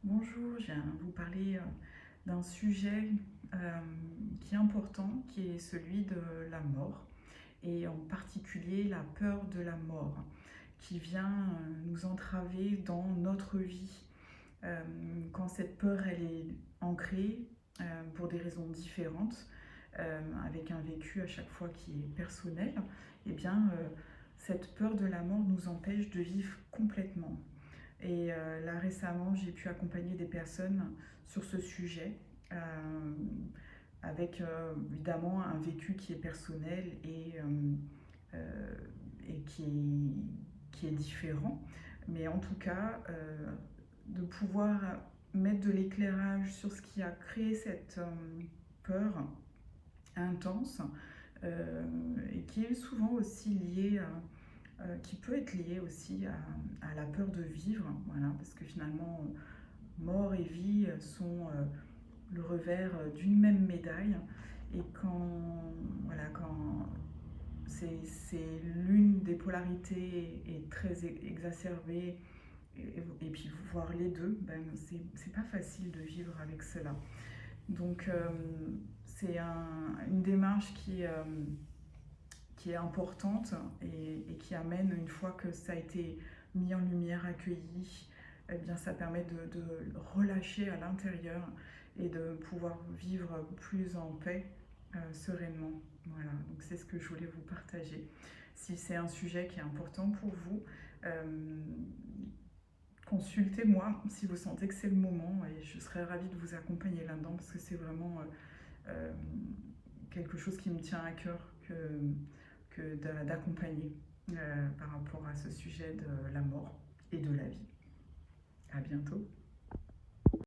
Bonjour, je viens vous parler d'un sujet qui est important, qui est celui de la mort, et en particulier la peur de la mort, qui vient nous entraver dans notre vie. Quand cette peur elle est ancrée pour des raisons différentes, avec un vécu à chaque fois qui est personnel, eh bien, cette peur de la mort nous empêche de vivre complètement. Et là récemment, j'ai pu accompagner des personnes sur ce sujet, euh, avec évidemment un vécu qui est personnel euh, et qui est différent. Mais en tout cas, de pouvoir mettre de l'éclairage sur ce qui a créé cette peur intense, et qui est souvent aussi liée qui peut être lié aussi à la peur de vivre, voilà, parce que finalement, mort et vie sont le revers d'une même médaille. Et voilà, quand c'est l'une des polarités est très exacerbée, et puis voir les deux, ben, c'est pas facile de vivre avec cela. Donc, c'est une démarche qui est importante et qui amène, une fois que ça a été mis en lumière, accueilli, eh bien, ça permet de relâcher à l'intérieur et de pouvoir vivre plus en paix, sereinement. Voilà, donc c'est ce que je voulais vous partager. Si c'est un sujet qui est important pour vous, euh, consultez-moi si vous sentez que c'est le moment, et je serais ravie de vous accompagner là-dedans, parce que c'est vraiment euh, quelque chose qui me tient à cœur d'accompagner par rapport à ce sujet de la mort et de la vie. À bientôt.